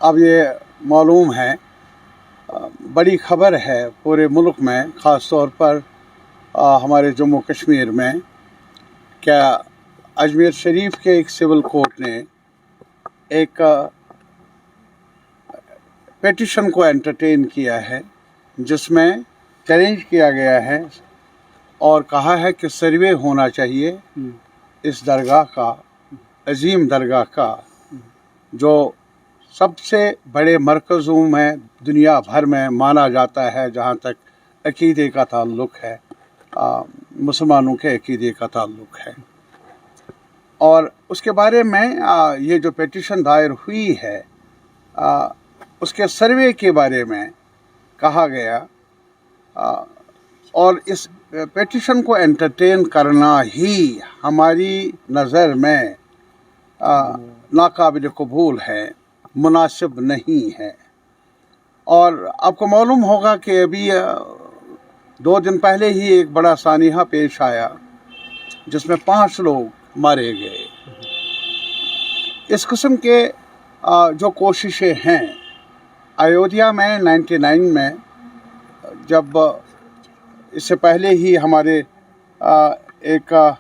अब ये मालूम है, बड़ी खबर है पूरे मुल्क में, ख़ास तौर पर हमारे जम्मू कश्मीर में, क्या अजमेर शरीफ के एक सिविल कोर्ट ने एक पेटिशन को एंटरटेन किया है, जिसमें चैलेंज किया गया है और कहा है कि सर्वे होना चाहिए इस दरगाह का, अजीम दरगाह का, जो सबसे बड़े मरकज़ों में दुनिया भर में माना जाता है जहाँ तक अक़ीदे का ताल्लुक़ है, मुसलमानों के अक़ीदे का ताल्लुक़ है। और उसके बारे में ये जो पेटिशन दायर हुई है, उसके सर्वे के बारे में कहा गया, और इस पेटिशन को एंटरटेन करना ही हमारी नज़र में नाकाबिल कबूल है, मुनासिब नहीं है। और आपको मालूम होगा कि अभी 2 दिन पहले ही एक बड़ा सानिहा पेश आया जिसमें 5 लोग मारे गए। इस किस्म के जो कोशिशें हैं, अयोध्या में 99 में, जब इससे पहले ही हमारे एक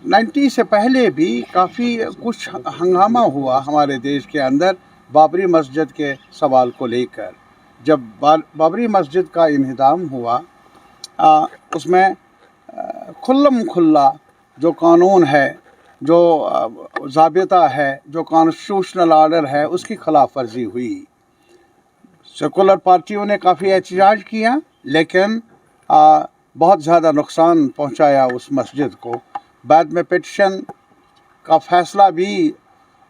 90 से पहले भी काफ़ी कुछ हंगामा हुआ हमारे देश के अंदर बाबरी मस्जिद के सवाल को लेकर। जब बाबरी मस्जिद का इन्हिदाम हुआ, उसमें खुल्लम खुल्ला जो कानून है, जो ज़ाबिता है, जो कॉन्स्टिट्यूशनल आर्डर है, उसकी खिलाफ वर्जी हुई। सेकुलर पार्टियों ने काफ़ी एहतजाज किया, लेकिन बहुत ज़्यादा नुकसान पहुंचाया उस मस्जिद को। बाद में पिटीशन का फ़ैसला भी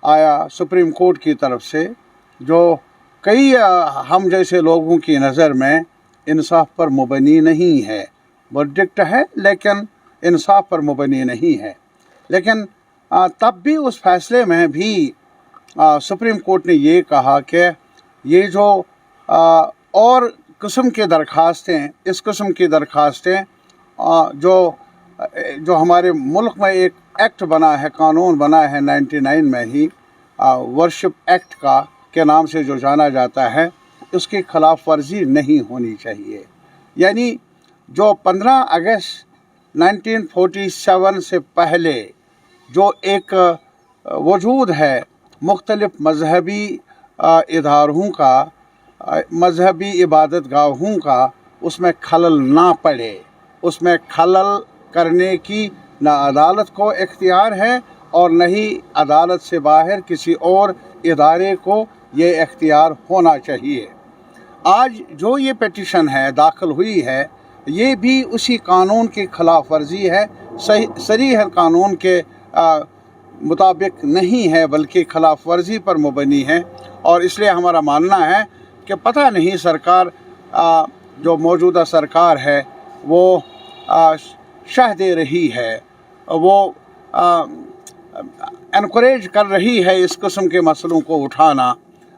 आया सुप्रीम कोर्ट की तरफ से, जो कई हम जैसे लोगों की नज़र में इंसाफ पर मुबनी नहीं है। वर्डिक्ट है लेकिन इंसाफ पर मुबनी नहीं है। लेकिन तब भी उस फैसले में भी सुप्रीम कोर्ट ने ये कहा कि ये जो और किस्म की दरख्वास्तें, इस किस्म की दरख्वास्तें जो हमारे मुल्क में एक एक्ट बना है, कानून बना है 99 में ही, वर्शिप एक्ट के नाम से जो जाना जाता है, उसकी खिलाफ वर्जी नहीं होनी चाहिए। यानी जो 15 अगस्त 1947 से पहले जो एक वजूद है मुख्तलिफ मजहबी इदारों का, मजहबी इबादत गाहों का, उसमें खलल ना पड़े, उसमें खलल करने की ना अदालत को इख्तियार है और न ही अदालत से बाहर किसी और इदारे को ये इख्तियार होना चाहिए। आज जो ये पिटीशन है दाखिल हुई है, ये भी उसी कानून की खिलाफ वर्जी है, सरीह कानून के मुताबिक नहीं है, बल्कि खिलाफ वर्जी पर मुबनी है। और इसलिए हमारा मानना है कि पता नहीं सरकार, जो मौजूदा सरकार है, वो शह दे रही है, वो एनकरेज कर रही है इस किस्म के मसलों को उठाना।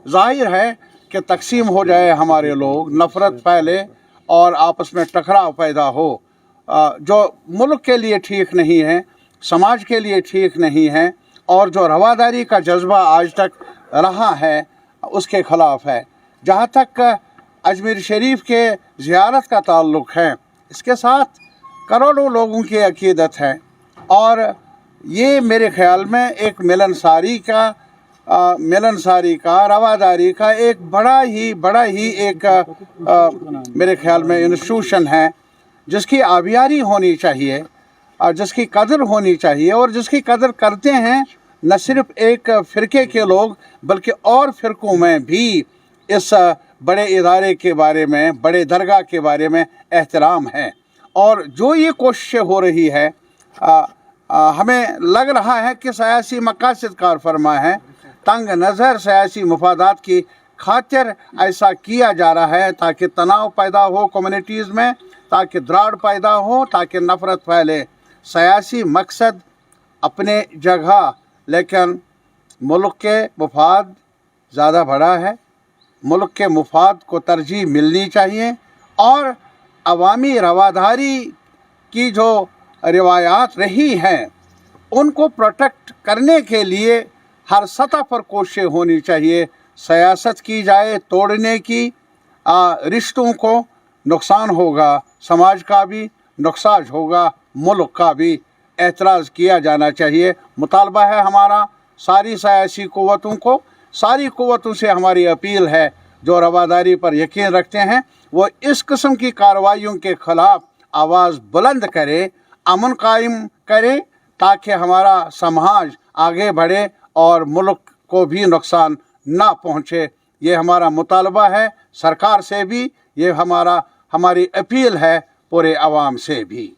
जाहिर है कि तकसीम हो जाए हमारे लोग, नफ़रत फैले और आपस में टकराव पैदा हो, जो मुल्क के लिए ठीक नहीं है, समाज के लिए ठीक नहीं है, और जो रवादारी का जज्बा आज तक रहा है उसके ख़िलाफ़ है। जहाँ तक अजमेर शरीफ के ज़ियारत का ताल्लुक़ है, इसके साथ करोड़ों लोगों की अक़ीदत है, और ये मेरे ख़्याल में एक मिलनसारी का रवादारी का एक बड़ा ही एक मेरे ख़्याल में इंस्टीट्यूशन है, जिसकी आबियारी होनी चाहिए और जिसकी कदर होनी चाहिए, और जिसकी कदर करते हैं न सिर्फ एक फ़िरके के लोग, बल्कि और फ़िरकों में भी इस बड़े इदारे के बारे में, बड़े दरगाह के बारे में एहतराम है। और जो ये कोशिशें हो रही है, हमें लग रहा है कि सियासी मकासद कार फरमा है, तंग नज़र सियासी मफादात की खातिर ऐसा किया जा रहा है, ताकि तनाव पैदा हो कम्युनिटीज़ में, ताकि द्राड़ पैदा हो, ताकि नफ़रत फैले। सियासी मकसद अपने जगह, लेकिन मुल्क के मफाद ज़्यादा बड़ा है। मुल्क के मफाद को तरजीह मिलनी चाहिए, और अवामी रवादारी की जो रिवायात रही हैं उनको प्रोटेक्ट करने के लिए हर सतह पर कोशिशें होनी चाहिए, सियासत की जाए तोड़ने की, रिश्तों को नुकसान होगा, समाज का भी नुकसान होगा, मुल्क का भी। एतराज़ किया जाना चाहिए। मुतालबा है हमारा सारी सियासी क़ुव्वतों को, सारी क़ुव्वतों से हमारी अपील है जो रवादारी पर यकीन रखते हैं वो इस किस्म की कार्रवाइयों के ख़िलाफ़ आवाज़ बुलंद करें, अमन कायम करें, ताकि हमारा समाज आगे बढ़े और मुल्क को भी नुकसान ना पहुँचे। ये हमारा मुतालबा है सरकार से भी, ये हमारी अपील है पूरे अवाम से भी।